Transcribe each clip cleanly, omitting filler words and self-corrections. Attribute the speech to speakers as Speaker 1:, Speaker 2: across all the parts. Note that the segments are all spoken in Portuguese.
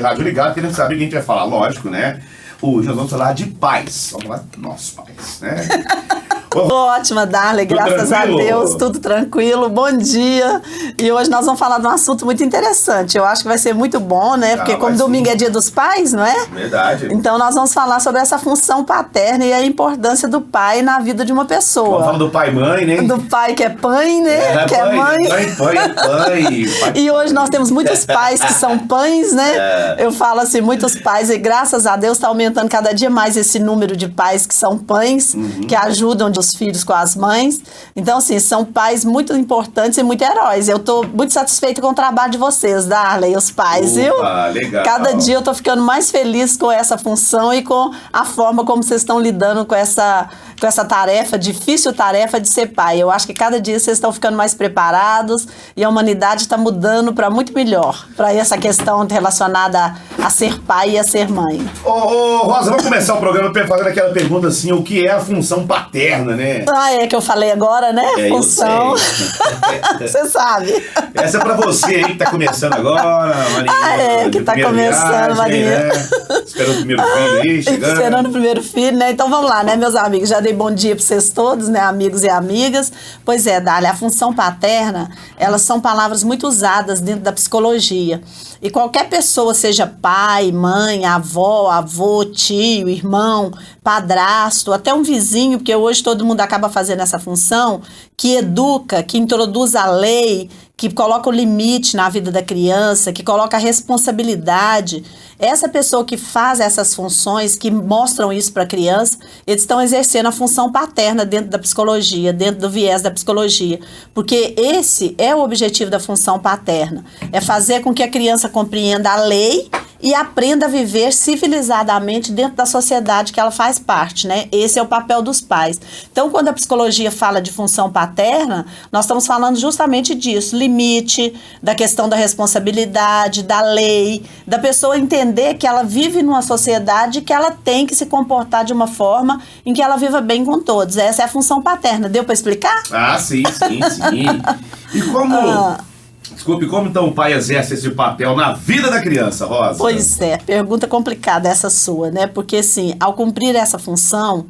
Speaker 1: rádio ligado, querendo saber o que a gente vai falar, lógico, né? Hoje nós vamos falar de pais. Vamos falar dos nossos pais, né?
Speaker 2: Ótima, Darley, graças
Speaker 1: tranquilo?
Speaker 2: a Deus, tudo tranquilo, bom dia. E hoje nós vamos falar de um assunto muito interessante, eu acho que vai ser muito bom, né? Porque como domingo é dia dos pais, não é?
Speaker 1: Verdade.
Speaker 2: Então nós vamos falar sobre essa função paterna e a importância do pai na vida de uma pessoa.
Speaker 1: Vamos falar do pai e mãe, né?
Speaker 2: Do pai que é pai, né? Que é mãe.
Speaker 1: Pai.
Speaker 2: E hoje nós temos muitos pais que são pães, né? Eu falo assim, muitos pais, e graças a Deus está aumentando cada dia mais esse número de pais que são pães, que ajudam os filhos com as mães. Então, assim, são pais muito importantes e muito heróis. Eu tô muito satisfeita com o trabalho de vocês, Darley, os pais, viu?
Speaker 1: Legal.
Speaker 2: Cada dia eu tô ficando mais feliz com essa função e com a forma como vocês estão lidando com essa tarefa, difícil tarefa de ser pai. Eu acho que cada dia vocês estão ficando mais preparados e a humanidade está mudando para muito melhor, para essa questão relacionada a ser pai e a ser mãe.
Speaker 1: Rosa, vamos começar o programa fazendo aquela pergunta assim, o que é a função paterna, né?
Speaker 2: É que eu falei agora, né? Função. Você sabe.
Speaker 1: Essa é pra você aí que tá começando agora, Marinha.
Speaker 2: Que tá começando, Marinha.
Speaker 1: Né? Esperando o primeiro filho aí, chegando.
Speaker 2: Esperando o primeiro filho, né? Então vamos lá, né, meus amigos? Já dei bom dia pra vocês todos, né, amigos e amigas. Pois é, Dália, a função paterna, elas são palavras muito usadas dentro da psicologia. E qualquer pessoa, seja pai, mãe, avó, avô, tio, irmão, padrasto, até um vizinho, porque hoje todo mundo acaba fazendo essa função, que educa, que introduz a lei, que coloca o limite na vida da criança, que coloca a responsabilidade. Essa pessoa que faz essas funções, que mostram isso para a criança, eles estão exercendo a função paterna dentro da psicologia, dentro do viés da psicologia. Porque esse é o objetivo da função paterna, é fazer com que a criança compreenda a lei e aprenda a viver civilizadamente dentro da sociedade que ela faz parte, né? Esse é o papel dos pais. Então, quando a psicologia fala de função paterna, nós estamos falando justamente disso, limite, da questão da responsabilidade, da lei, da pessoa entender que ela vive numa sociedade que ela tem que se comportar de uma forma em que ela viva bem com todos. Essa é a função paterna. Deu para explicar?
Speaker 1: Sim. E como... Desculpe, como então o pai exerce esse papel na vida da criança, Rosa?
Speaker 2: Pois é, pergunta complicada essa sua, né? Porque, assim, ao cumprir essa função,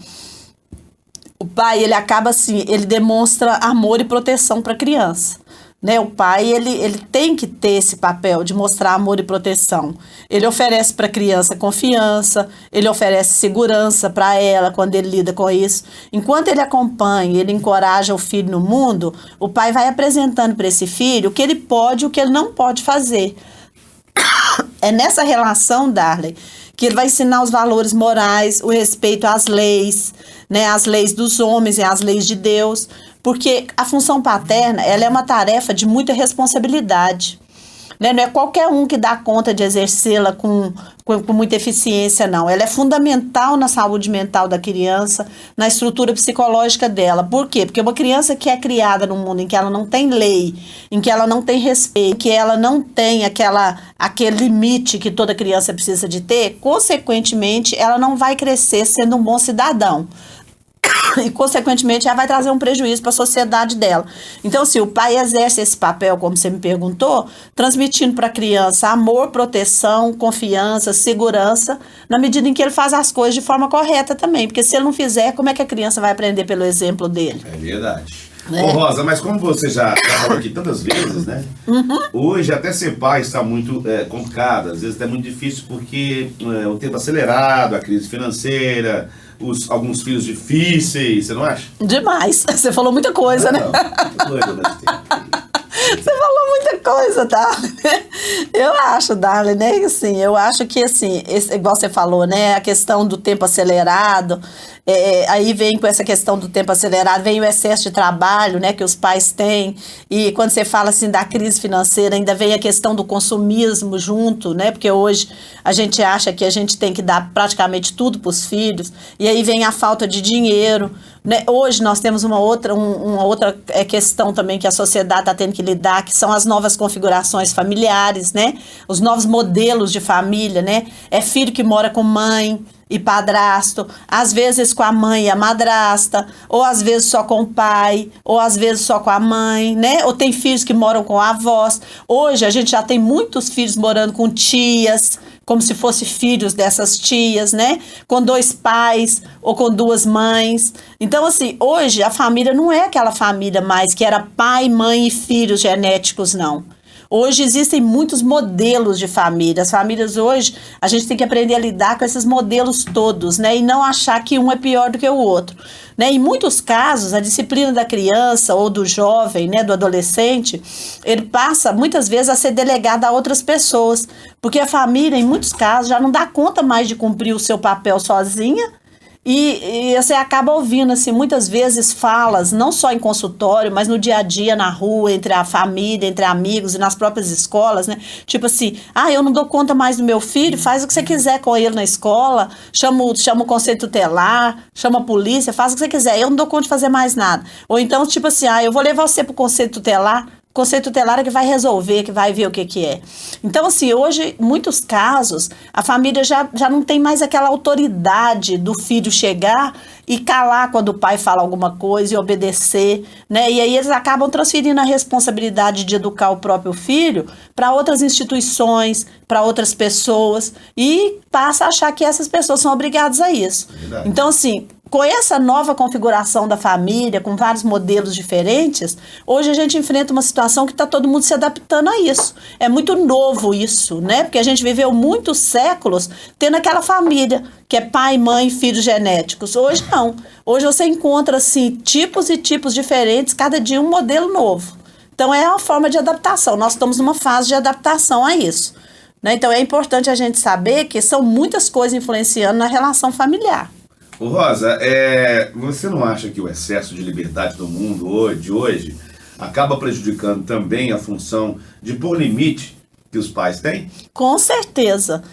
Speaker 2: o pai, ele acaba, assim, ele demonstra amor e proteção para a criança. Né, o pai, ele tem que ter esse papel de mostrar amor e proteção. Ele oferece para a criança confiança, ele oferece segurança para ela quando ele lida com isso. Enquanto ele acompanha, ele encoraja o filho no mundo, o pai vai apresentando para esse filho o que ele pode e o que ele não pode fazer. É nessa relação, Darley, que ele vai ensinar os valores morais, o respeito às leis, né, as leis dos homens e as leis de Deus. Porque a função paterna, ela é uma tarefa de muita responsabilidade. Né? Não é qualquer um que dá conta de exercê-la com muita eficiência, não. Ela é fundamental na saúde mental da criança, na estrutura psicológica dela. Por quê? Porque uma criança que é criada num mundo em que ela não tem lei, em que ela não tem respeito, em que ela não tem aquele limite que toda criança precisa de ter, consequentemente, ela não vai crescer sendo um bom cidadão. E, consequentemente, já vai trazer um prejuízo para a sociedade dela. Então, se o pai exerce esse papel, como você me perguntou, transmitindo para a criança amor, proteção, confiança, segurança, na medida em que ele faz as coisas de forma correta também. Porque se ele não fizer, como é que a criança vai aprender pelo exemplo dele?
Speaker 1: É verdade. Ô, Rosa, mas como você já falou aqui tantas vezes, né? Hoje até ser pai está muito complicado, às vezes é muito difícil porque o tempo acelerado, a crise financeira, alguns filhos difíceis, você não acha?
Speaker 2: Demais. Você falou muita coisa, né?
Speaker 1: Não, doido nesse tempo.
Speaker 2: Você falou muita coisa, Darley. Eu acho, Darley, né? Assim, eu acho que, assim, igual você falou, né? A questão do tempo acelerado, aí vem com essa questão do tempo acelerado, vem o excesso de trabalho, né? Que os pais têm. E quando você fala, assim, da crise financeira, ainda vem a questão do consumismo junto, né? Porque hoje a gente acha que a gente tem que dar praticamente tudo para os filhos. E aí vem a falta de dinheiro, né? Hoje nós temos uma outra questão também que a sociedade está tendo que lidar, que são as novas configurações familiares, né? Os novos modelos de família, né? É filho que mora com mãe e padrasto, às vezes com a mãe e a madrasta, ou às vezes só com o pai, ou às vezes só com a mãe, né? Ou tem filhos que moram com avós. Hoje a gente já tem muitos filhos morando com tias, como se fossem filhos dessas tias, né? Com 2 pais ou com 2 mães. Então, assim, hoje a família não é aquela família mais que era pai, mãe e filhos genéticos, não. Hoje existem muitos modelos de família. As famílias hoje, a gente tem que aprender a lidar com esses modelos todos, né? E não achar que um é pior do que o outro. Né? Em muitos casos, a disciplina da criança ou do jovem, né, do adolescente, ele passa muitas vezes a ser delegado a outras pessoas. Porque a família, em muitos casos, já não dá conta mais de cumprir o seu papel sozinha. E você acaba ouvindo, assim, muitas vezes falas, não só em consultório, mas no dia a dia, na rua, entre a família, entre amigos e nas próprias escolas, né? Tipo assim, eu não dou conta mais do meu filho, faz o que você quiser com ele na escola, chama o conselho tutelar, chama a polícia, faz o que você quiser, eu não dou conta de fazer mais nada. Ou então, tipo assim, eu vou levar você pro conselho tutelar, conselho tutelar é que vai resolver, que vai ver o que é. Então, assim, hoje, em muitos casos, a família já não tem mais aquela autoridade do filho chegar e calar quando o pai fala alguma coisa e obedecer, né? E aí eles acabam transferindo a responsabilidade de educar o próprio filho para outras instituições, para outras pessoas, e passa a achar que essas pessoas são obrigadas a isso.
Speaker 1: Verdade.
Speaker 2: Então, assim, com essa nova configuração da família, com vários modelos diferentes, hoje a gente enfrenta uma situação que está todo mundo se adaptando a isso. É muito novo isso, né? Porque a gente viveu muitos séculos tendo aquela família, que é pai, mãe, filhos genéticos. Hoje não. Hoje você encontra, assim, tipos e tipos diferentes, cada dia um modelo novo. Então é uma forma de adaptação. Nós estamos numa fase de adaptação a isso, né? Então é importante a gente saber que são muitas coisas influenciando na relação familiar.
Speaker 1: Ô Rosa, você não acha que o excesso de liberdade do mundo de hoje acaba prejudicando também a função de pôr limite que os pais têm?
Speaker 2: Com certeza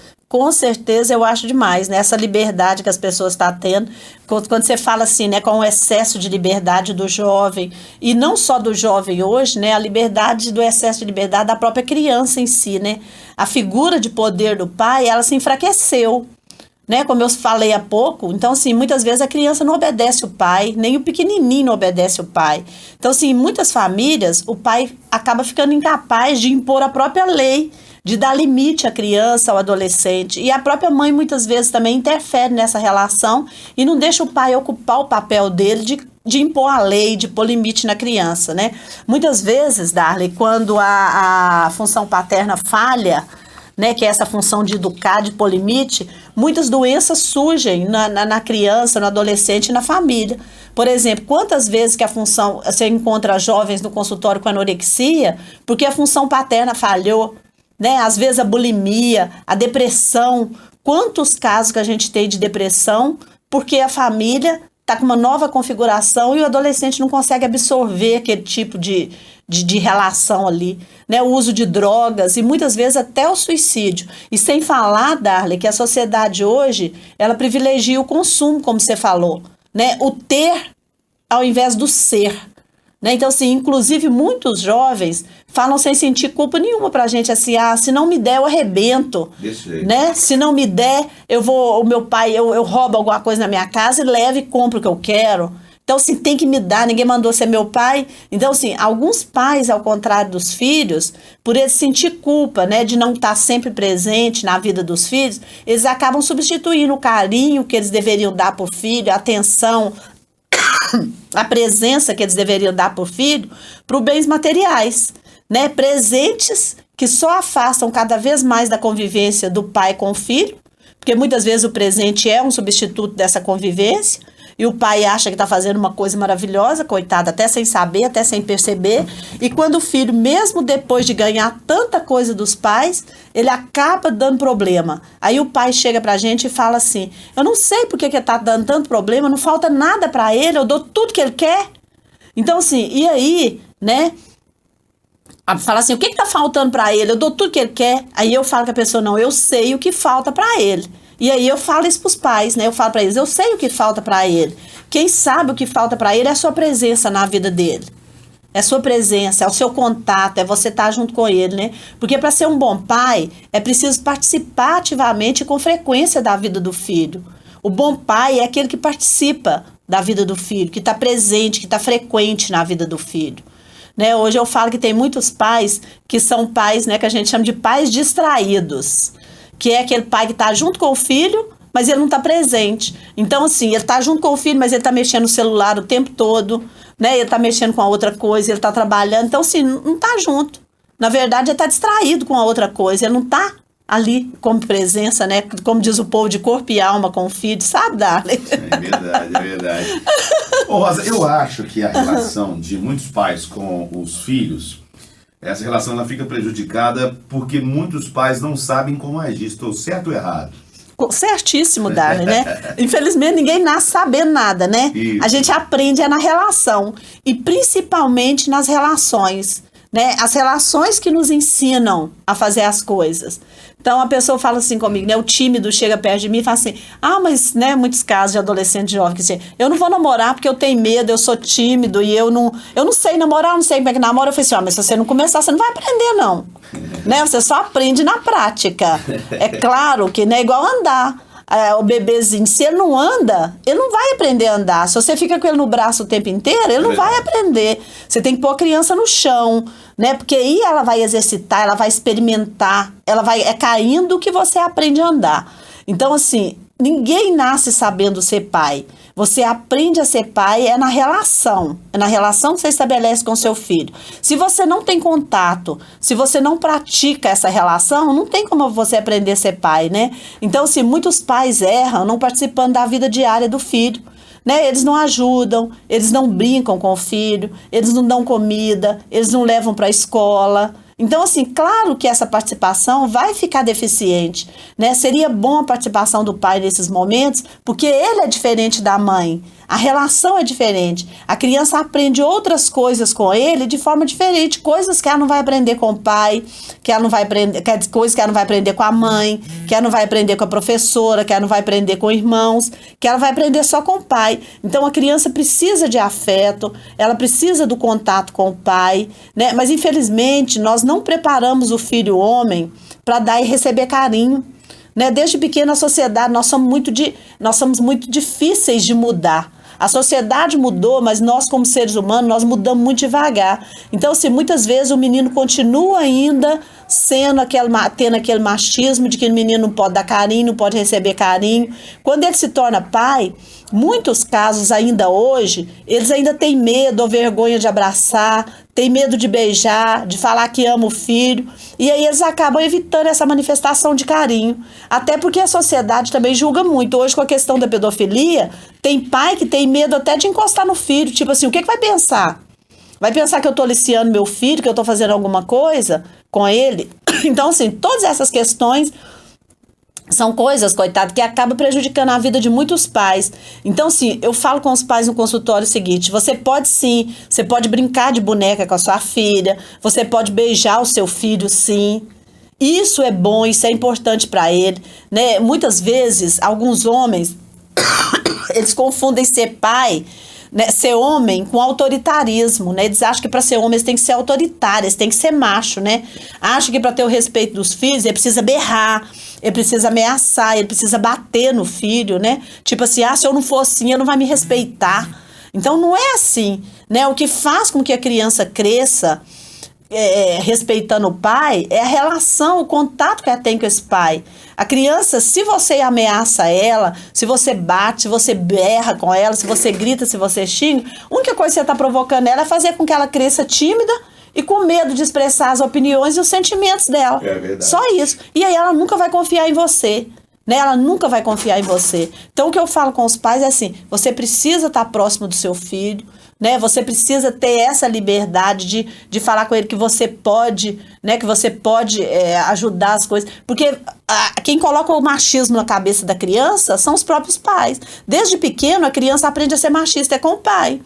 Speaker 2: eu acho demais, né? Essa liberdade que as pessoas estão tendo, quando você fala assim, né, com o excesso de liberdade do jovem, e não só do jovem hoje, né, a liberdade do excesso de liberdade da própria criança em si, né? A figura de poder do pai, ela se enfraqueceu, né, como eu falei há pouco. Então, assim, muitas vezes a criança não obedece o pai, nem o pequenininho não obedece o pai. Então, assim, em muitas famílias, o pai acaba ficando incapaz de impor a própria lei, de dar limite à criança, ao adolescente. E a própria mãe, muitas vezes, também interfere nessa relação e não deixa o pai ocupar o papel dele de impor a lei, de pôr limite na criança, né? Muitas vezes, Darley, quando a função paterna falha, né, que é essa função de educar, de pôr limite, muitas doenças surgem na criança, no adolescente e na família. Por exemplo, quantas vezes que você encontra jovens no consultório com anorexia, porque a função paterna falhou, né? Às vezes a bulimia, a depressão. Quantos casos que a gente tem de depressão porque a família está com uma nova configuração e o adolescente não consegue absorver aquele tipo de relação ali, né? O uso de drogas e muitas vezes até o suicídio. E sem falar, Darley, que a sociedade hoje, ela privilegia o consumo, como você falou, né? O ter ao invés do ser, né? Então, assim, inclusive muitos jovens falam sem sentir culpa nenhuma pra gente, assim, se não me der, eu arrebento, né? Se não me der, eu roubo alguma coisa na minha casa e levo e compro o que eu quero. Então, assim, tem que me dar, ninguém mandou ser meu pai. Então, assim, alguns pais, ao contrário dos filhos, por eles sentir culpa, né, de não estar sempre presente na vida dos filhos, eles acabam substituindo o carinho que eles deveriam dar pro filho, a atenção, a presença que eles deveriam dar pro filho, por bens materiais, né, presentes que só afastam cada vez mais da convivência do pai com o filho, porque muitas vezes o presente é um substituto dessa convivência, e o pai acha que está fazendo uma coisa maravilhosa, coitado, até sem saber, até sem perceber. E quando o filho, mesmo depois de ganhar tanta coisa dos pais, ele acaba dando problema. Aí o pai chega pra gente e fala assim, eu não sei por que ele está dando tanto problema, não falta nada para ele, eu dou tudo que ele quer. Então, assim, e aí, né? Fala assim, o que está faltando para ele? Eu dou tudo que ele quer. Aí eu falo com a pessoa, não, eu sei o que falta para ele. E aí eu falo isso pros pais, né? Eu falo para eles, eu sei o que falta para ele. Quem sabe o que falta para ele é a sua presença na vida dele. É a sua presença, é o seu contato, é você estar junto com ele, né? Porque para ser um bom pai, é preciso participar ativamente e com frequência da vida do filho. O bom pai é aquele que participa da vida do filho, que está presente, que está frequente na vida do filho. Né? Hoje eu falo que tem muitos pais que são pais, né, que a gente chama de pais distraídos, que é aquele pai que está junto com o filho, mas ele não está presente. Então, assim, ele está junto com o filho, mas ele está mexendo no celular o tempo todo, né? Ele está mexendo com a outra coisa, ele está trabalhando. Então, assim, não está junto. Na verdade, ele está distraído com a outra coisa. Ele não está ali como presença, né? Como diz o povo, de corpo e alma com o filho, sabe, Darley?
Speaker 1: É verdade, é verdade. Ô, Rosa, eu acho que a relação de muitos pais com os filhos, essa relação ela fica prejudicada porque muitos pais não sabem como agir. Estou certo ou errado?
Speaker 2: Certíssimo, Darley, né? Infelizmente, ninguém nasce sabendo nada, né?
Speaker 1: Isso.
Speaker 2: A gente aprende na relação. E principalmente nas relações, né? As relações que nos ensinam a fazer as coisas. Então, a pessoa fala assim comigo, né? O tímido chega perto de mim e fala assim, mas, né, muitos casos de adolescente jovem que dizem, eu não vou namorar porque eu tenho medo, eu sou tímido e eu não sei namorar, eu não sei como é que namora. Eu falei assim, mas se você não começar, você não vai aprender, não. Né? Você só aprende na prática. É claro que não é igual andar. O bebezinho, se ele não anda, ele não vai aprender a andar. Se você fica com ele no braço o tempo inteiro, ele não vai aprender. Você tem que pôr a criança no chão, né? Porque aí ela vai exercitar, ela vai experimentar, ela vai caindo que você aprende a andar. Então, assim, ninguém nasce sabendo ser pai. Você aprende a ser pai é na relação. É na relação que você estabelece com seu filho. Se você não tem contato, se você não pratica essa relação, não tem como você aprender a ser pai, né? Então, assim, muitos pais erram não participando da vida diária do filho. Né? Eles não ajudam, eles não brincam com o filho, eles não dão comida, eles não levam para a escola. Então, assim, claro que essa participação vai ficar deficiente, né? Seria bom a participação do pai nesses momentos, porque ele é diferente da mãe. A relação é diferente. A criança aprende outras coisas com ele de forma diferente. Coisas que ela não vai aprender com o pai, que ela não vai aprender, coisas que ela não vai aprender com a mãe, que ela não vai aprender com a professora, que ela não vai aprender com irmãos, que ela vai aprender só com o pai. Então, a criança precisa de afeto, ela precisa do contato com o pai, né? Mas, infelizmente, nós não preparamos o filho homem para dar e receber carinho. Né? Desde pequena, a sociedade, nós somos muito difíceis de mudar. A sociedade mudou, mas nós, como seres humanos, nós mudamos muito devagar. Então, assim, muitas vezes o menino continua ainda tendo aquele machismo de que o menino não pode dar carinho, não pode receber carinho. Quando ele se torna pai, muitos casos ainda hoje, eles ainda têm medo ou vergonha de abraçar, têm medo de beijar, de falar que ama o filho, e aí eles acabam evitando essa manifestação de carinho. Até porque a sociedade também julga muito. Hoje, com a questão da pedofilia, tem pai que tem medo até de encostar no filho, tipo assim, o que vai pensar? Vai pensar que eu estou aliciando meu filho, que eu estou fazendo alguma coisa com ele? Então, assim, todas essas questões são coisas, coitado, que acabam prejudicando a vida de muitos pais. Então, assim, eu falo com os pais no consultório o seguinte, você pode brincar de boneca com a sua filha, você pode beijar o seu filho, sim. Isso é bom, isso é importante para ele, né? Muitas vezes, alguns homens, eles confundem ser pai, né, ser homem com autoritarismo, né? Eles acham que para ser homem eles têm que ser autoritários, eles têm que ser macho, né? Acham que para ter o respeito dos filhos ele precisa berrar, ele precisa ameaçar, ele precisa bater no filho, né? Tipo assim, se eu não for assim, ele não vai me respeitar. Então não é assim, né? O que faz com que a criança cresça respeitando o pai é a relação, o contato que ela tem com esse pai. A criança, se você ameaça ela, se você bate, se você berra com ela, se você grita, se você xinga, a única coisa que você está provocando ela é fazer com que ela cresça tímida e com medo de expressar as opiniões e os sentimentos dela.
Speaker 1: É verdade.
Speaker 2: Só isso. E aí ela nunca vai confiar em você. Né? Ela nunca vai confiar em você. Então o que eu falo com os pais é assim, você precisa estar próximo do seu filho, né? Você precisa ter essa liberdade de falar com ele que você pode, né? Que você pode ajudar as coisas. Porque quem coloca o machismo na cabeça da criança são os próprios pais. Desde pequeno, a criança aprende a ser machista, é com o pai.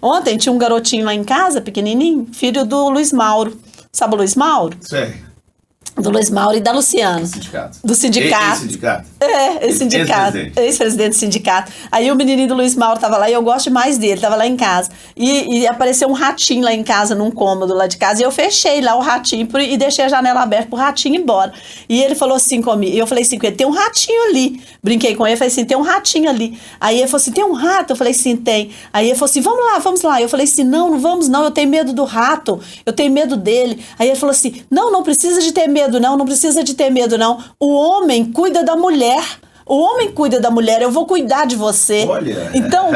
Speaker 2: Ontem tinha um garotinho lá em casa, pequenininho, filho do Luiz Mauro. Sabe o Luiz Mauro?
Speaker 1: Sei.
Speaker 2: Do Luiz Mauro e da Luciana. Do sindicato.
Speaker 1: Sindicato?
Speaker 2: Sindicato. Ex-presidente do sindicato. Aí o menininho do Luiz Mauro tava lá e eu gosto mais dele, tava lá em casa. E apareceu um ratinho lá em casa, num cômodo lá de casa, e eu fechei lá o ratinho e deixei a janela aberta pro ratinho ir embora. E ele falou assim comigo, e eu falei assim com ele, tem um ratinho ali. Brinquei com ele, falei assim, tem um ratinho ali. Aí ele falou assim, tem um rato? Eu falei assim, tem. Aí ele falou assim, vamos lá. Eu falei assim, não vamos não, eu tenho medo do rato, eu tenho medo dele. Aí ele falou assim, não precisa de ter medo medo não, não precisa de ter medo não. O homem cuida da mulher. O homem cuida da mulher, eu vou cuidar de você.
Speaker 1: Olha.
Speaker 2: Então,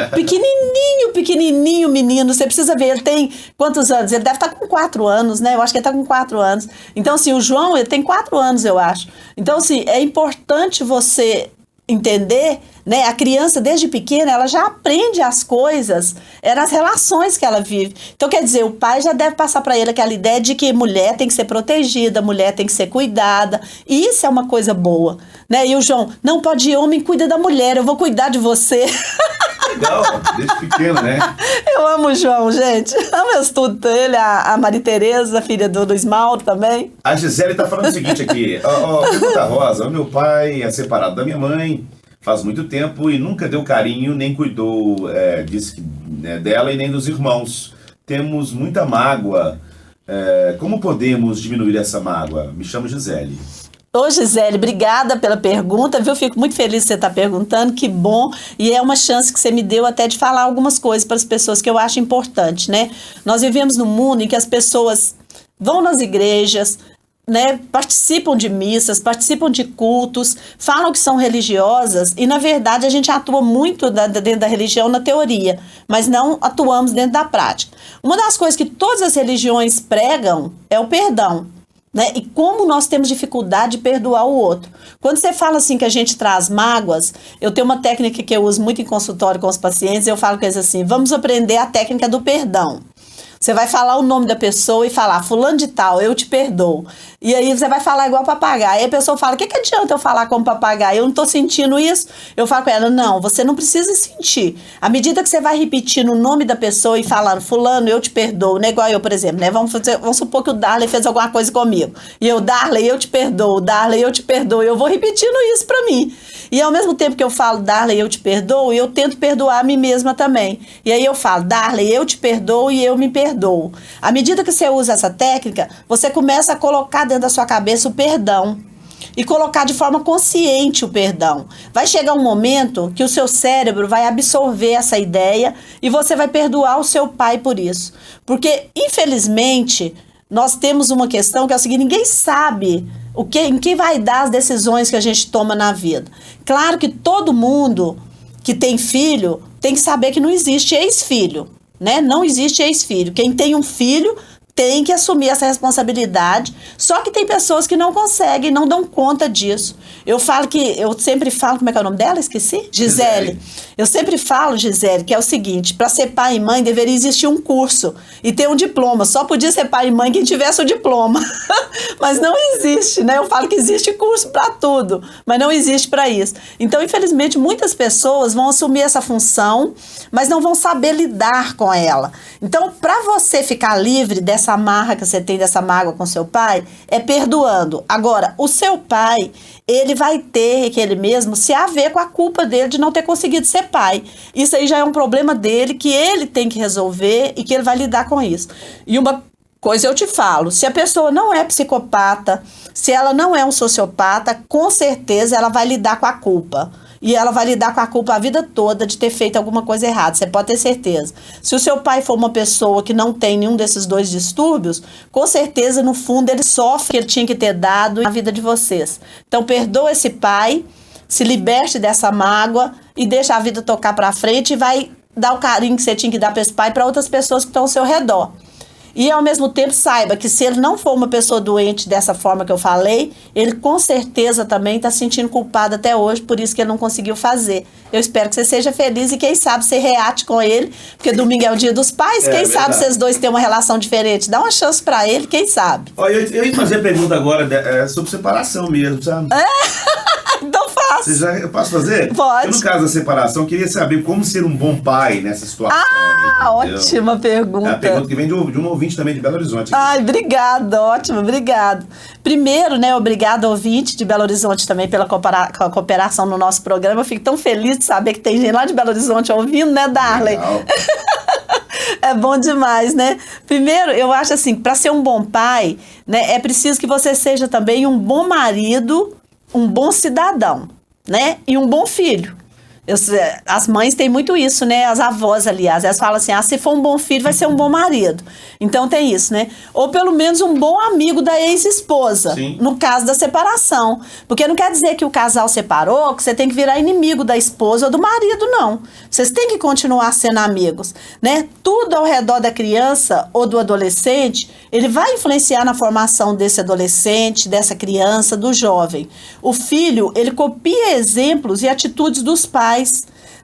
Speaker 2: pequenininho menino, você precisa ver, ele tem quantos anos? Ele deve estar com 4 anos, né? Eu acho que ele está com 4 anos. Então, assim, o João, ele tem 4 anos, eu acho. Então, assim, é importante você entender, né? A criança, desde pequena, ela já aprende as coisas, nas relações que ela vive. Então, quer dizer, o pai já deve passar para ele aquela ideia de que mulher tem que ser protegida, mulher tem que ser cuidada. E isso é uma coisa boa, né? E o João, não pode ir, homem, cuida da mulher, eu vou cuidar de você.
Speaker 1: Legal, desde pequeno, né?
Speaker 2: Eu amo o João, gente. Amo isso tudo. Ele, a Maria Tereza, filha do Luiz Mauro também.
Speaker 1: A Gisele tá falando o seguinte aqui. Pergunta Rosa, o meu pai é separado da minha mãe faz muito tempo e nunca deu carinho, nem cuidou disse, né, dela e nem dos irmãos. Temos muita mágoa. Como podemos diminuir essa mágoa? Me chamo Gisele.
Speaker 2: Ô Gisele, obrigada pela pergunta, viu? Fico muito feliz que você está perguntando, que bom. E é uma chance que você me deu até de falar algumas coisas para as pessoas que eu acho importante, né? Nós vivemos num mundo em que as pessoas vão nas igrejas, né, participam de missas, participam de cultos, falam que são religiosas e, na verdade, a gente atua muito dentro da religião na teoria, mas não atuamos dentro da prática. Uma das coisas que todas as religiões pregam é o perdão. Né? E como nós temos dificuldade de perdoar o outro. Quando você fala assim que a gente traz mágoas, eu tenho uma técnica que eu uso muito em consultório com os pacientes, eu falo com eles assim, vamos aprender a técnica do perdão. Você vai falar o nome da pessoa e falar, fulano de tal, eu te perdoo. E aí você vai falar igual papagaio. Aí a pessoa fala, o que adianta eu falar como papagaio? Eu não estou sentindo isso. Eu falo com ela, não, você não precisa sentir. À medida que você vai repetindo o nome da pessoa e falando, fulano, eu te perdoo, não é igual eu, por exemplo, né? Vamos supor que o Darley fez alguma coisa comigo. E eu, Darley, eu te perdoo, Darley, eu te perdoo. Eu vou repetindo isso para mim. E ao mesmo tempo que eu falo, Darley, eu te perdoo, eu tento perdoar a mim mesma também. E aí eu falo, Darley, eu te perdoo e eu me perdoo. À medida que você usa essa técnica, você começa a colocar dentro da sua cabeça o perdão. E colocar de forma consciente o perdão. Vai chegar um momento que o seu cérebro vai absorver essa ideia e você vai perdoar o seu pai por isso. Porque, infelizmente, nós temos uma questão que é o seguinte, ninguém sabe em que vai dar as decisões que a gente toma na vida. Claro que todo mundo que tem filho tem que saber que não existe ex-filho, né? Não existe ex-filho. Quem tem um filho tem que assumir essa responsabilidade, só que tem pessoas que não conseguem, não dão conta disso. Eu sempre falo, como é que é o nome dela? Esqueci? Gisele. Eu sempre falo, Gisele, que é o seguinte, para ser pai e mãe deveria existir um curso e ter um diploma, só podia ser pai e mãe quem tivesse o diploma, mas não existe, né? Eu falo que existe curso para tudo, mas não existe para isso. Então, infelizmente, muitas pessoas vão assumir essa função, mas não vão saber lidar com ela. Então, para você ficar livre dessa amarra que você tem, dessa mágoa com seu pai, é perdoando. Agora, o seu pai, ele vai ter que ele mesmo se haver com a culpa dele de não ter conseguido ser pai. Isso aí já é um problema dele que ele tem que resolver e que ele vai lidar com isso. E uma coisa eu te falo, se a pessoa não é psicopata, se ela não é um sociopata, com certeza ela vai lidar com a culpa. E ela vai lidar com a culpa a vida toda de ter feito alguma coisa errada, você pode ter certeza. Se o seu pai for uma pessoa que não tem nenhum desses dois distúrbios, com certeza, no fundo, ele sofre o que ele tinha que ter dado na vida de vocês. Então, perdoa esse pai, se liberte dessa mágoa e deixa a vida tocar pra frente e vai dar o carinho que você tinha que dar para esse pai para outras pessoas que estão ao seu redor. E, ao mesmo tempo, saiba que se ele não for uma pessoa doente dessa forma que eu falei, ele com certeza também está se sentindo culpado até hoje, por isso que ele não conseguiu fazer. Eu espero que você seja feliz e, quem sabe, você reate com ele, porque domingo é o dia dos pais, quem sabe vocês dois têm uma relação diferente. Dá uma chance para ele, quem sabe.
Speaker 1: Olha, eu ia fazer a pergunta agora sobre separação mesmo, sabe?
Speaker 2: Então faço.
Speaker 1: Eu posso fazer?
Speaker 2: Pode.
Speaker 1: Eu, no caso da separação, eu queria saber como ser um bom pai nessa situação.
Speaker 2: Ótima pergunta.
Speaker 1: É a pergunta que vem de um ouvinte também de Belo Horizonte.
Speaker 2: Ai, obrigada, ótimo, obrigado. Primeiro, né, obrigado ouvinte de Belo Horizonte também pela cooperação no nosso programa. Eu fico tão feliz de saber que tem gente lá de Belo Horizonte ouvindo, né, Darley? É bom demais, né? Primeiro, eu acho assim, para ser um bom pai, né, é preciso que você seja também um bom marido, um bom cidadão, né? E um bom filho. As mães têm muito isso, né? As avós, aliás, elas falam assim, se for um bom filho, vai ser um bom marido. Então tem isso, né? Ou pelo menos um bom amigo da ex-esposa, no caso da separação. Porque não quer dizer que o casal separou, que você tem que virar inimigo da esposa ou do marido, não. Vocês têm que continuar sendo amigos, né? Tudo ao redor da criança ou do adolescente, ele vai influenciar na formação desse adolescente, dessa criança, do jovem. O filho, ele copia exemplos e atitudes dos pais,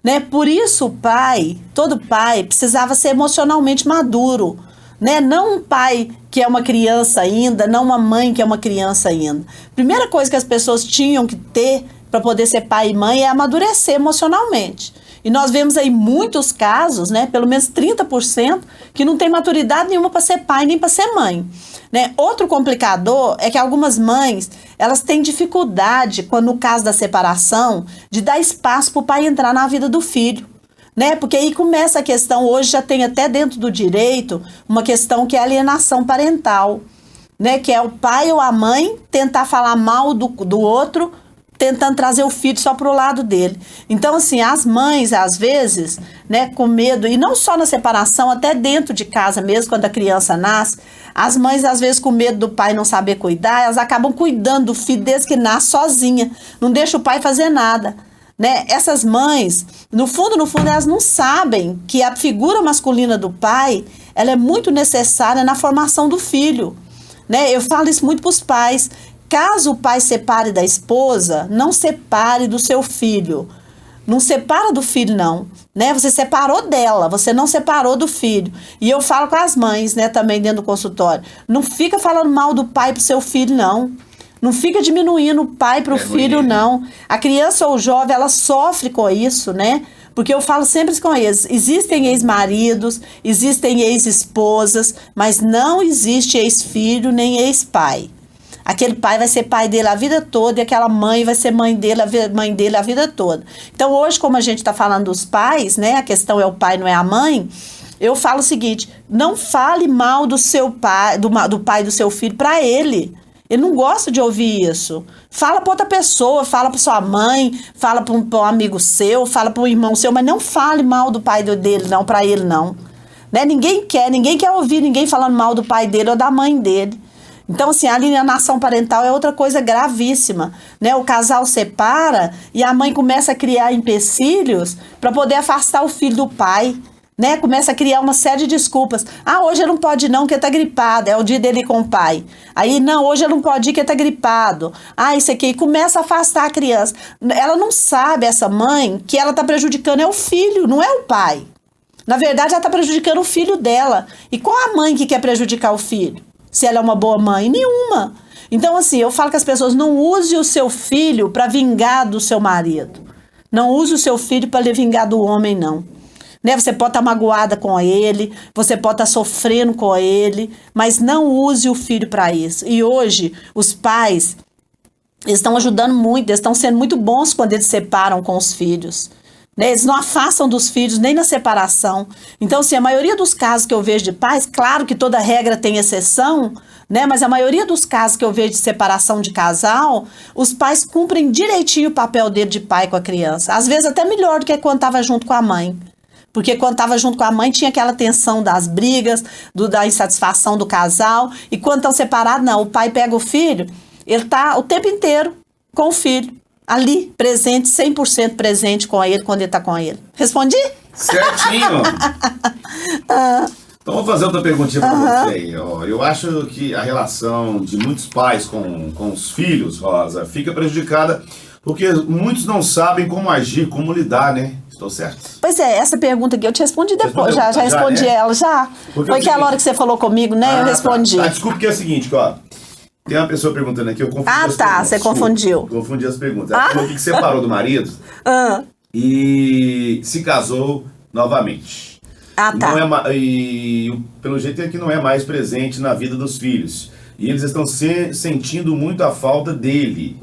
Speaker 2: né? Por isso o pai, todo pai, precisava ser emocionalmente maduro, né? Não um pai que é uma criança ainda, não uma mãe que é uma criança ainda. Primeira coisa que as pessoas tinham que ter para poder ser pai e mãe é amadurecer emocionalmente. E nós vemos aí muitos casos, né? Pelo menos 30%, que não tem maturidade nenhuma para ser pai nem para ser mãe. Né? Outro complicador é que algumas mães, elas têm dificuldade, quando no caso da separação, de dar espaço para o pai entrar na vida do filho. Né? Porque aí começa a questão, hoje já tem até dentro do direito, uma questão que é alienação parental. Né? Que é o pai ou a mãe tentar falar mal do outro, tentando trazer o filho só pro lado dele. Então, assim, as mães, às vezes, né, com medo, e não só na separação, até dentro de casa mesmo, quando a criança nasce, as mães, às vezes, com medo do pai não saber cuidar, elas acabam cuidando do filho desde que nasce sozinha, não deixa o pai fazer nada. Né? Essas mães, no fundo, elas não sabem que a figura masculina do pai, ela é muito necessária na formação do filho. Né? Eu falo isso muito para os pais. Caso o pai separe da esposa, não separe do seu filho. Não separa do filho, não. Né? Você separou dela, você não separou do filho. E eu falo com as mães, né, também dentro do consultório. Não fica falando mal do pai pro seu filho, não. Não fica diminuindo o pai pro filho, não. A criança ou o jovem, ela sofre com isso, né? Porque eu falo sempre com eles, existem ex-maridos, existem ex-esposas, mas não existe ex-filho nem ex-pai. Aquele pai vai ser pai dele a vida toda e aquela mãe vai ser mãe dele a vida toda. Então, hoje, como a gente está falando dos pais, né? A questão é o pai, não é a mãe. Eu falo o seguinte, não fale mal do seu pai, do pai do seu filho para ele. Ele não gosta de ouvir isso. Fala para outra pessoa, fala para sua mãe, fala para um amigo seu, fala para um irmão seu, mas não fale mal do pai dele, não, para ele, não. Né? Ninguém quer ouvir ninguém falando mal do pai dele ou da mãe dele. Então, assim, a alienação parental é outra coisa gravíssima, né? O casal separa e a mãe começa a criar empecilhos para poder afastar o filho do pai, né? Começa a criar uma série de desculpas. Hoje ele não pode ir não, porque tá gripado, é o dia dele com o pai. Aí, não, hoje ele não pode ir, porque tá gripado. Isso aqui, e começa a afastar a criança. Ela não sabe, essa mãe, que ela tá prejudicando é o filho, não é o pai. Na verdade, ela tá prejudicando o filho dela. E qual a mãe que quer prejudicar o filho? Se ela é uma boa mãe? Nenhuma. Então, assim, eu falo que as pessoas não usem o seu filho para vingar do seu marido. Não use o seu filho para lhe vingar do homem, não. Né? Você pode estar magoada com ele, você pode estar sofrendo com ele, mas não use o filho para isso. E hoje, os pais, eles estão ajudando muito, eles estão sendo muito bons quando eles separam com os filhos. Eles não afastam dos filhos nem na separação. Então, assim, a maioria dos casos que eu vejo de pais, claro que toda regra tem exceção, né? Mas a maioria dos casos que eu vejo de separação de casal, os pais cumprem direitinho o papel dele de pai com a criança. Às vezes até melhor do que quando estava junto com a mãe. Porque quando estava junto com a mãe tinha aquela tensão das brigas, da insatisfação do casal. E quando estão separados, não. O pai pega o filho, ele está o tempo inteiro com o filho. Ali, presente, 100% presente com ele quando ele está com ele. Respondi?
Speaker 1: Certinho. Então, vou fazer outra perguntinha para você aí. Ó. Eu acho que a relação de muitos pais com os filhos, Rosa, fica prejudicada porque muitos não sabem como agir, como lidar, né? Estou certo? Pois
Speaker 2: é, essa pergunta aqui eu te respondi depois. Já respondi ela, já. Porque foi aquela hora que você falou comigo, né? Eu respondi.
Speaker 1: Desculpa, que é o seguinte, ó. Tem uma pessoa perguntando aqui, eu confundi as perguntas.
Speaker 2: Você confundiu.
Speaker 1: Confundi as perguntas. Ela falou que separou do marido e se casou novamente. Não é, e pelo jeito é que não é mais presente na vida dos filhos. E eles estão sentindo muito a falta dele.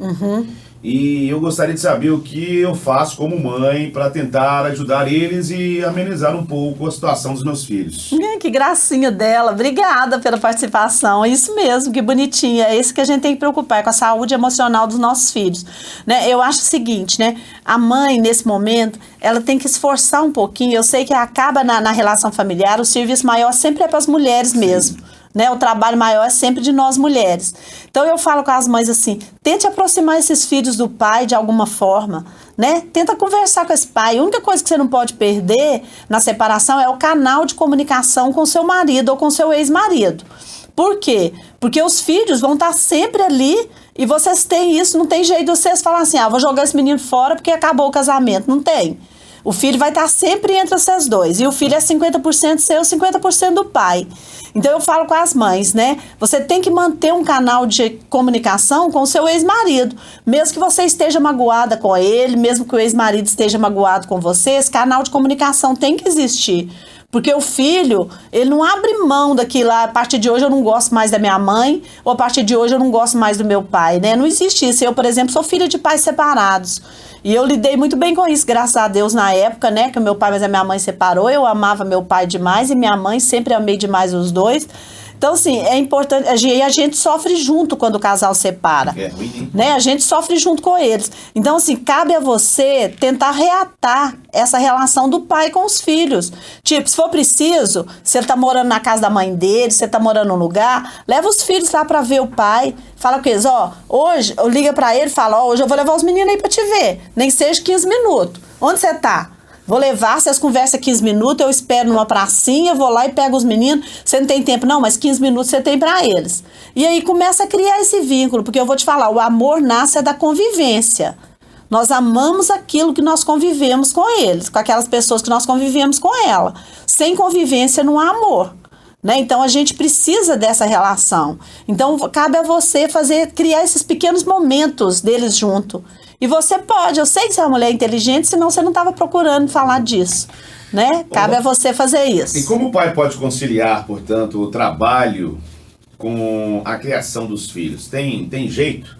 Speaker 1: E eu gostaria de saber o que eu faço como mãe para tentar ajudar eles e amenizar um pouco a situação dos meus filhos.
Speaker 2: Que gracinha dela. Obrigada pela participação. É isso mesmo, que bonitinha. É isso que a gente tem que preocupar, com a saúde emocional dos nossos filhos. Né? Eu acho o seguinte, né? A mãe, nesse momento, ela tem que esforçar um pouquinho. Eu sei que acaba na relação familiar, o serviço maior sempre é para as mulheres mesmo. Né? O trabalho maior é sempre de nós mulheres. Então eu falo com as mães assim, tente aproximar esses filhos do pai de alguma forma, né? Tenta conversar com esse pai. A única coisa que você não pode perder na separação é o canal de comunicação com seu marido ou com seu ex-marido. Por quê? Porque os filhos vão estar sempre ali e vocês têm isso, não tem jeito de vocês falar assim, vou jogar esse menino fora porque acabou o casamento. Não tem. O filho vai estar sempre entre vocês dois. E o filho é 50% seu, 50% do pai. Então eu falo com as mães, né? Você tem que manter um canal de comunicação com o seu ex-marido. Mesmo que você esteja magoada com ele, mesmo que o ex-marido esteja magoado com você, esse canal de comunicação tem que existir. Porque o filho, ele não abre mão daquilo lá, a partir de hoje eu não gosto mais da minha mãe, ou a partir de hoje eu não gosto mais do meu pai, né? Não existe isso. Eu, por exemplo, sou filha de pais separados. E eu lidei muito bem com isso, graças a Deus, na época, né? Que o meu pai, mas a minha mãe separou, eu amava meu pai demais e minha mãe, sempre amei demais os dois. Então, assim, é importante, e a gente sofre junto quando o casal separa, né? A gente sofre junto com eles. Então, assim, cabe a você tentar reatar essa relação do pai com os filhos. Tipo, se for preciso, se ele tá morando na casa da mãe dele, se ele tá morando num lugar, leva os filhos lá pra ver o pai. Fala com eles, hoje, liga pra ele e fala, hoje eu vou levar os meninos aí pra te ver. Nem seja 15 minutos. Onde você tá? Vou levar, vocês conversam 15 minutos, eu espero numa pracinha, vou lá e pego os meninos. Você não tem tempo não, mas 15 minutos você tem pra eles. E aí começa a criar esse vínculo, porque eu vou te falar, o amor nasce da convivência. Nós amamos aquilo que nós convivemos com eles, com aquelas pessoas que nós convivemos com ela. Sem convivência não há amor. Né? Então a gente precisa dessa relação. Então cabe a você criar esses pequenos momentos deles junto. E você pode, eu sei que você é uma mulher inteligente, senão você não estava procurando falar disso, né? Cabe a você fazer isso.
Speaker 1: E como o pai pode conciliar, portanto, o trabalho com a criação dos filhos? Tem jeito?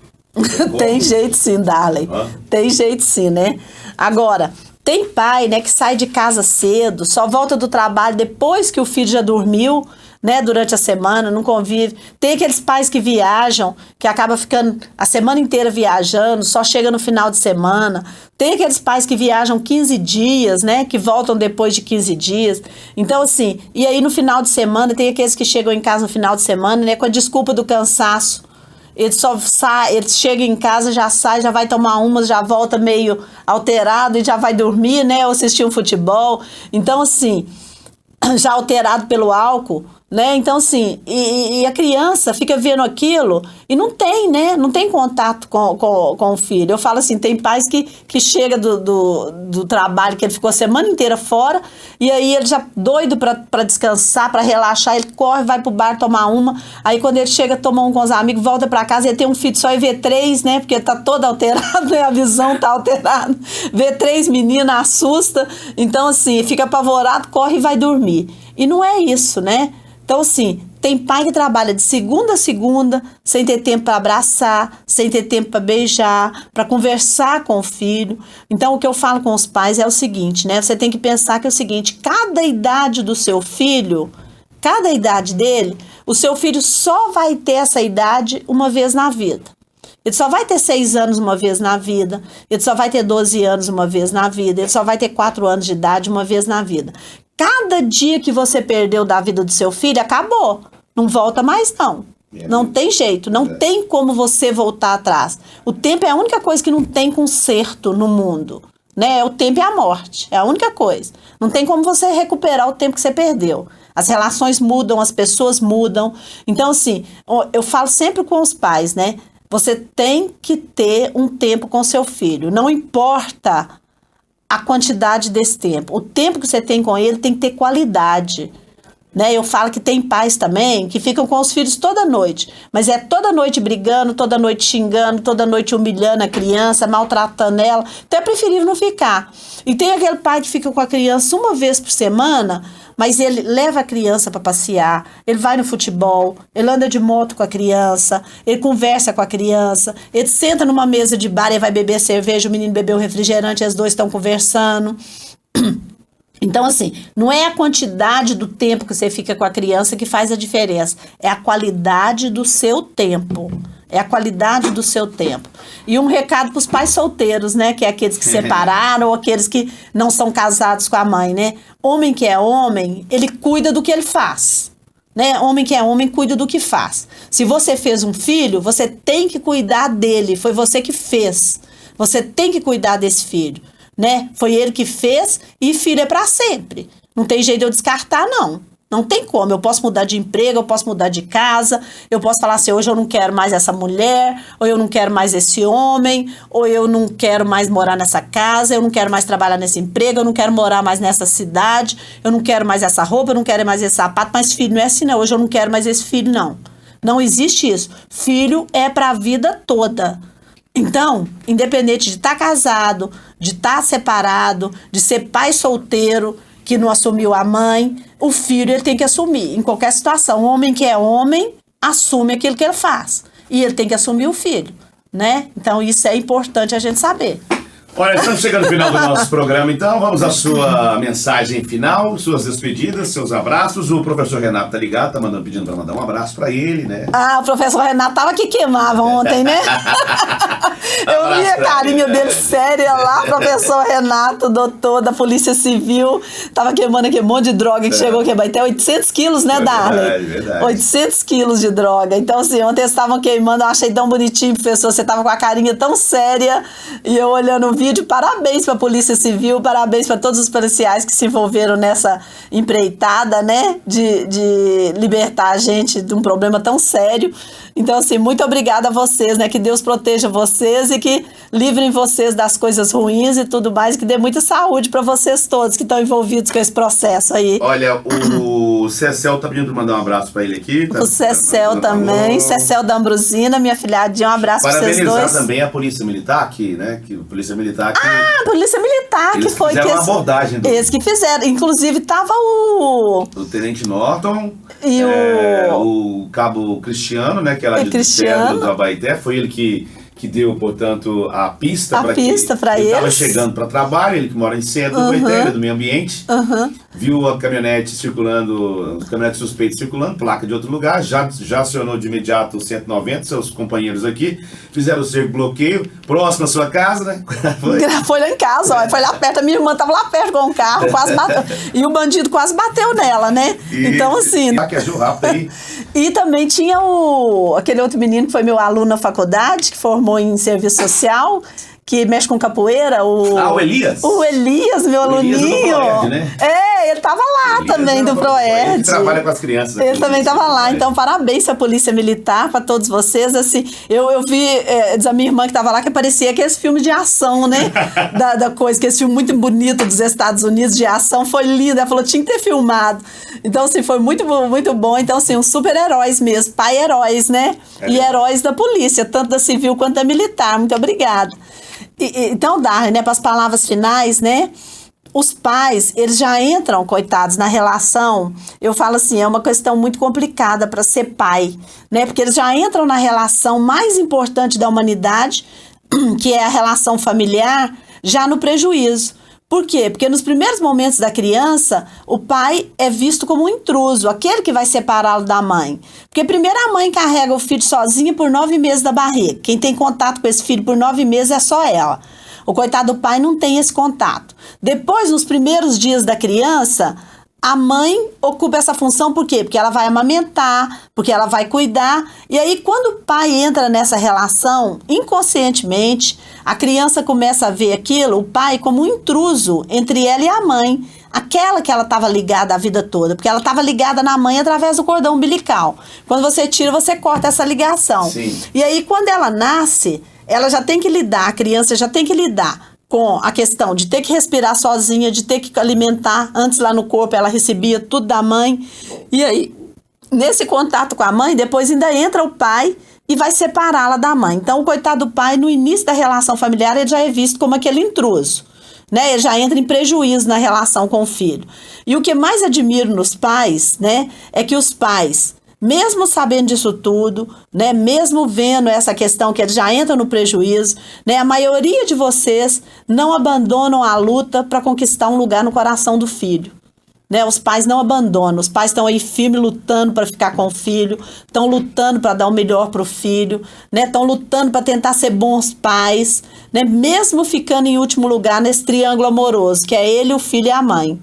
Speaker 2: Tem jeito sim, Darley. Tem jeito sim, né? Agora, tem pai, né, que sai de casa cedo, só volta do trabalho depois que o filho já dormiu, né, durante a semana, não convive. Tem aqueles pais que viajam, que acabam ficando a semana inteira viajando, só chega no final de semana. Tem aqueles pais que viajam 15 dias, né, que voltam depois de 15 dias. Então, assim, e aí no final de semana, tem aqueles que chegam em casa no final de semana, né, com a desculpa do cansaço. Ele só sai, ele chega em casa, já sai, já vai tomar umas, já volta meio alterado e já vai dormir, né, ou assistir um futebol. Então, assim, já alterado pelo álcool, né? Então, assim, e a criança fica vendo aquilo e não tem, né? Não tem contato com o filho. Eu falo assim, tem pais que chega do trabalho, que ele ficou a semana inteira fora, e aí ele já doido para descansar, para relaxar, ele corre, vai pro bar tomar uma, aí quando ele chega, toma um com os amigos, volta para casa, ele tem um filho só e vê 3, né? Porque tá todo alterado, né? A visão tá alterada. Vê 3 meninas, assusta. Então, assim, fica apavorado, corre e vai dormir. E não é isso, né? Então, assim, tem pai que trabalha de segunda a segunda, sem ter tempo para abraçar, sem ter tempo para beijar, para conversar com o filho. Então, o que eu falo com os pais é o seguinte, né? Você tem que pensar que é o seguinte, cada idade do seu filho, cada idade dele, o seu filho só vai ter essa idade uma vez na vida. Ele só vai ter 6 anos uma vez na vida, ele só vai ter 12 anos uma vez na vida, ele só vai ter 4 anos de idade uma vez na vida. Cada dia que você perdeu da vida do seu filho, acabou. Não volta mais, não. Não tem jeito, não tem como você voltar atrás. O tempo é a única coisa que não tem conserto no mundo, né? O tempo e a morte, é a única coisa. Não tem como você recuperar o tempo que você perdeu. As relações mudam, as pessoas mudam. Então, assim, eu falo sempre com os pais, né? Você tem que ter um tempo com seu filho. Não importa a quantidade desse tempo. O tempo que você tem com ele tem que ter qualidade. Né? Eu falo que tem pais também que ficam com os filhos toda noite, mas é toda noite brigando, toda noite xingando, toda noite humilhando a criança, maltratando ela. Então é preferível não ficar. E tem aquele pai que fica com a criança uma vez por semana, mas ele leva a criança para passear, ele vai no futebol, ele anda de moto com a criança, ele conversa com a criança, ele senta numa mesa de bar e vai beber cerveja, o menino bebeu um refrigerante e os dois estão conversando. Então, assim, não é a quantidade do tempo que você fica com a criança que faz a diferença, é a qualidade do seu tempo. É a qualidade do seu tempo. E um recado para os pais solteiros, né? Que é aqueles que separaram ou aqueles que não são casados com a mãe, né? Homem que é homem, ele cuida do que ele faz. Né? Homem que é homem, cuida do que faz. Se você fez um filho, você tem que cuidar dele. Foi você que fez. Você tem que cuidar desse filho. Né? Foi ele que fez e filho é para sempre. Não tem jeito de eu descartar, não. Não tem como. Eu posso mudar de emprego, eu posso mudar de casa, eu posso falar assim, hoje eu não quero mais essa mulher, ou eu não quero mais esse homem, ou eu não quero mais morar nessa casa, eu não quero mais trabalhar nesse emprego, eu não quero morar mais nessa cidade, eu não quero mais essa roupa, eu não quero mais esse sapato, mas filho não é assim, não. Hoje eu não quero mais esse filho, não. Não existe isso. Filho é para a vida toda. Então, independente de estar casado, de estar separado, de ser pai solteiro, que não assumiu a mãe, o filho ele tem que assumir, em qualquer situação. O homem que é homem, assume aquilo que ele faz. E ele tem que assumir o filho, né? Então, isso é importante a gente saber.
Speaker 1: Olha, estamos chegando no final do nosso programa, então vamos à sua mensagem final, suas despedidas, seus abraços. O professor Renato tá ligado, tá pedindo para mandar um abraço para ele, né?
Speaker 2: Ah, o professor Renato tava que queimava ontem, né? Eu vi a carinha dele séria lá, professor Renato, doutor da Polícia Civil, tava queimando aquele monte de droga que chegou a queimar até 800 quilos, né, Darley?
Speaker 1: Verdade.
Speaker 2: 800 quilos de droga. Então, assim, ontem eles estavam queimando, eu achei tão bonitinho, professor, você tava com a carinha tão séria, e eu olhando o vídeo, parabéns para a Polícia Civil, parabéns para todos os policiais que se envolveram nessa empreitada, né, de libertar a gente de um problema tão sério. Então, assim, muito obrigada a vocês, né, que Deus proteja vocês e que livrem vocês das coisas ruins e tudo mais, que dê muita saúde para vocês todos que estão envolvidos com esse processo aí.
Speaker 1: Olha, o Cecel tá pedindo para mandar um abraço para ele aqui.
Speaker 2: O Cecel também, Cecel da Ambrosina, minha filhadinha, um abraço para vocês dois.
Speaker 1: Parabenizar também a Polícia Militar aqui, né, que a Polícia Militar aqui...
Speaker 2: Ah, a Polícia Militar, que foi...
Speaker 1: Eles fizeram uma abordagem.
Speaker 2: Eles que fizeram, inclusive tava o
Speaker 1: Tenente Norton
Speaker 2: e
Speaker 1: o Cabo Cristiano, né, que era de Cristiano do Abaeté, foi ele que deu, portanto, a pista para eles. Ele estava chegando para trabalho, ele que mora em Centro, do Abaeté, do meio ambiente, viu a caminhonete circulando, caminhonete suspeita circulando, placa de outro lugar, já acionou de imediato o 190, seus companheiros aqui, fizeram o cerco bloqueio, próximo à sua casa, né?
Speaker 2: Foi lá em casa, ó, foi lá perto, a minha irmã estava lá perto com o carro, quase bateu, e o bandido quase bateu nela, né? Então, assim...
Speaker 1: Que agiu rápido aí.
Speaker 2: E também tinha aquele outro menino que foi meu aluno na faculdade, que formou em serviço social, que mexe com capoeira,
Speaker 1: o Elias.
Speaker 2: O Elias, meu aluninho.
Speaker 1: Elias do Proerd, né?
Speaker 2: Ele tava lá também do Proerd.
Speaker 1: Ele trabalha com as crianças.
Speaker 2: Ele também tava lá, então parabéns à Polícia Militar, para todos vocês. Assim, eu vi, diz a minha irmã que tava lá, que parecia aqueles filmes de ação, né? da coisa, que esse filme muito bonito dos Estados Unidos de ação, foi lindo. Ela falou, tinha que ter filmado. Então, assim, foi muito, muito bom. Então, assim, uns super-heróis mesmo, pai-heróis, né? E heróis da polícia, tanto da civil quanto da militar. Muito obrigada. Então, Darley, né, para as palavras finais, né, os pais, eles já entram, coitados, na relação, eu falo assim, é uma questão muito complicada para ser pai, né, porque eles já entram na relação mais importante da humanidade, que é a relação familiar, já no prejuízo. Por quê? Porque nos primeiros momentos da criança, o pai é visto como um intruso, aquele que vai separá-lo da mãe. Porque primeiro a mãe carrega o filho sozinha por 9 meses da barriga. Quem tem contato com esse filho por 9 meses é só ela. O coitado do pai não tem esse contato. Depois, nos primeiros dias da criança, a mãe ocupa essa função por quê? Porque ela vai amamentar, porque ela vai cuidar. E aí, quando o pai entra nessa relação, inconscientemente, a criança começa a ver aquilo, o pai, como um intruso entre ela e a mãe. Aquela que ela estava ligada a vida toda, porque ela estava ligada na mãe através do cordão umbilical. Quando você tira, você corta essa ligação.
Speaker 1: Sim.
Speaker 2: E aí, quando ela nasce, ela já tem que lidar, a criança já tem que lidar com a questão de ter que respirar sozinha, de ter que alimentar. Antes lá no corpo ela recebia tudo da mãe. E aí, nesse contato com a mãe, depois ainda entra o pai e vai separá-la da mãe. Então, o coitado do pai, no início da relação familiar, ele já é visto como aquele intruso. né? Ele já entra em prejuízo na relação com o filho. E o que mais admiro nos pais, né, é que os pais, mesmo sabendo disso tudo, né, mesmo vendo essa questão que eles já entram no prejuízo, né, a maioria de vocês não abandonam a luta para conquistar um lugar no coração do filho. Né, os pais não abandonam, os pais estão aí firmes lutando para ficar com o filho, estão lutando para dar o melhor para o filho, né, estão lutando para tentar ser bons pais, né, mesmo ficando em último lugar nesse triângulo amoroso, que é ele, o filho e a mãe.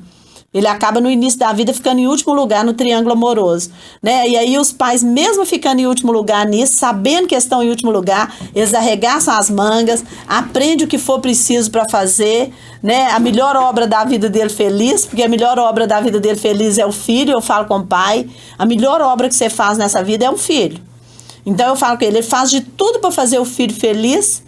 Speaker 2: Ele acaba no início da vida ficando em último lugar no triângulo amoroso, né? E aí os pais, mesmo ficando em último lugar nisso, sabendo que estão em último lugar, eles arregaçam as mangas, aprendem o que for preciso para fazer, né? A melhor obra da vida dele feliz, porque a melhor obra da vida dele feliz é o filho, eu falo com o pai, a melhor obra que você faz nessa vida é um filho. Então eu falo com ele faz de tudo para fazer o filho feliz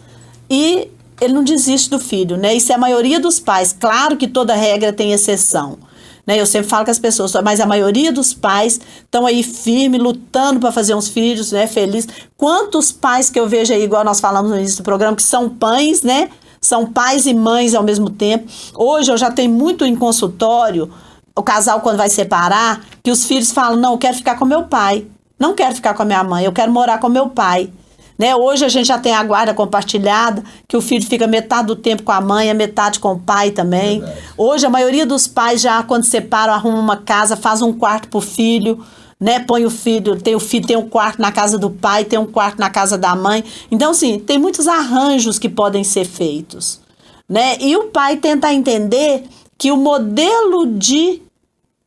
Speaker 2: e ele não desiste do filho, né? Isso é a maioria dos pais. Claro que toda regra tem exceção. Né, eu sempre falo com as pessoas, mas a maioria dos pais estão aí firme, lutando para fazer uns filhos, né, felizes. Quantos pais que eu vejo aí, igual nós falamos no início do programa, que são pães, né? São pais e mães ao mesmo tempo. Hoje eu já tenho muito em consultório, o casal quando vai separar, que os filhos falam, não, eu quero ficar com meu pai. Não quero ficar com a minha mãe, eu quero morar com meu pai. Né? Hoje a gente já tem a guarda compartilhada, que o filho fica metade do tempo com a mãe, a metade com o pai também. Verdade. Hoje a maioria dos pais já, quando separam, arrumam uma casa, faz um quarto pro filho, né? Põe o filho tem um quarto na casa do pai, tem um quarto na casa da mãe. Então, assim, tem muitos arranjos que podem ser feitos. Né? E o pai tenta entender que o modelo de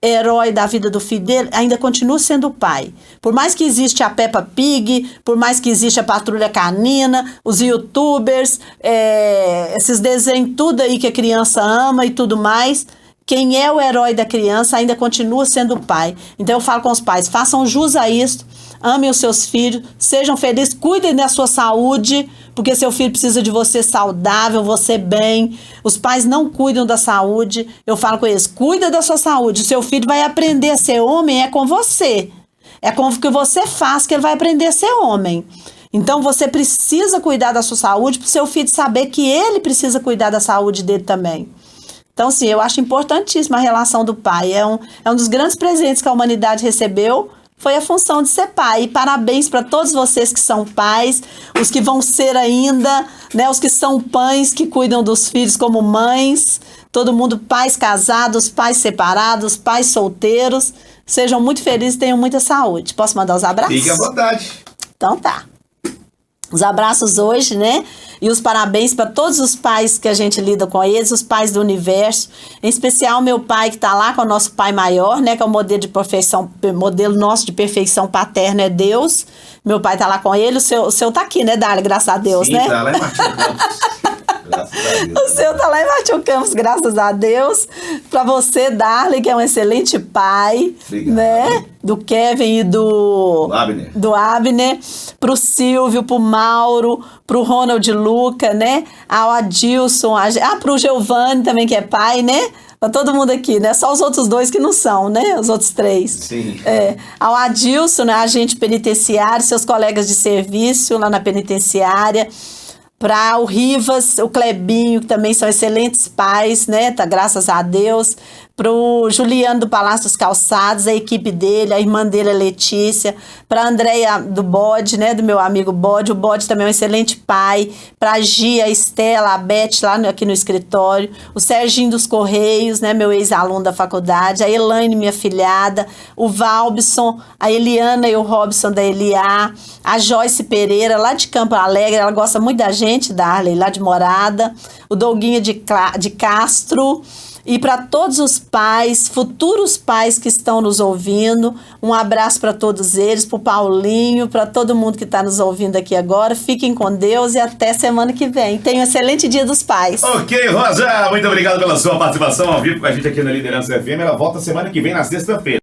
Speaker 2: herói da vida do filho dele ainda continua sendo o pai. Por mais que existe a Peppa Pig, por mais que existe a Patrulha Canina, os youtubers, esses desenhos, tudo aí que a criança ama e tudo mais, quem é o herói da criança ainda continua sendo o pai. Então eu falo com os pais, façam jus a isso, amem os seus filhos, sejam felizes, cuidem da sua saúde, porque seu filho precisa de você saudável, você bem. Os pais não cuidam da saúde. Eu falo com eles, cuida da sua saúde. O seu filho vai aprender a ser homem, é com você. É com o que você faz que ele vai aprender a ser homem. Então você precisa cuidar da sua saúde para o seu filho saber que ele precisa cuidar da saúde dele também. Então, sim, eu acho importantíssima a relação do pai. É um dos grandes presentes que a humanidade recebeu, foi a função de ser pai. E parabéns para todos vocês que são pais, os que vão ser ainda, né, os que são pães, que cuidam dos filhos como mães, todo mundo, pais casados, pais separados, pais solteiros. Sejam muito felizes e tenham muita saúde. Posso mandar os abraços?
Speaker 1: Fique à vontade.
Speaker 2: Então tá. Os abraços hoje, né? E os parabéns para todos os pais que a gente lida com eles, os pais do universo. Em especial meu pai que está lá com o nosso pai maior, né? Que é o modelo de perfeição, modelo nosso de perfeição paterna é Deus. Meu pai está lá com ele, o seu tá aqui, né, Darla? Graças a Deus,
Speaker 1: sim,
Speaker 2: né?
Speaker 1: Tá lá em Martim Campos. Graças a Deus.
Speaker 2: O seu tá lá em Martim Campos, graças a Deus. Para você, Darla, que é um excelente pai. Obrigado. Né? Do Kevin e do Abner. Pro Silvio, pro Mauro, pro Ronald Luca, né? Ao Adilson, pro Giovanni também, que é pai, né? Pra todo mundo aqui, né? Só os outros dois que não são, né? Os outros três.
Speaker 1: Sim.
Speaker 2: Ao Adilson, né? Agente penitenciário, seus colegas de serviço lá na penitenciária. Para o Rivas, o Clebinho, que também são excelentes pais, né? Tá, graças a Deus. Para o Juliano do Palácio dos Calçados, a equipe dele, a irmã dele, a Letícia. Para a Andréia do Bode, né? Do meu amigo Bode. O Bode também é um excelente pai. Para a Gia, a Estela, a Beth, lá aqui no escritório. O Serginho dos Correios, né? Meu ex-aluno da faculdade. A Elaine, minha filhada. O Valbson, a Eliana e o Robson da Eliá. A Joyce Pereira, lá de Campo Alegre. Ela gosta muito da gente, Darley, lá de Morada. O Douguinha de Castro. E para todos os pais, futuros pais que estão nos ouvindo, um abraço para todos eles, para o Paulinho, para todo mundo que está nos ouvindo aqui agora. Fiquem com Deus e até semana que vem. Tenham um excelente Dia dos Pais.
Speaker 1: Ok, Rosa, muito obrigado pela sua participação ao vivo com a gente aqui na Liderança FM. Ela volta semana que vem, na sexta-feira.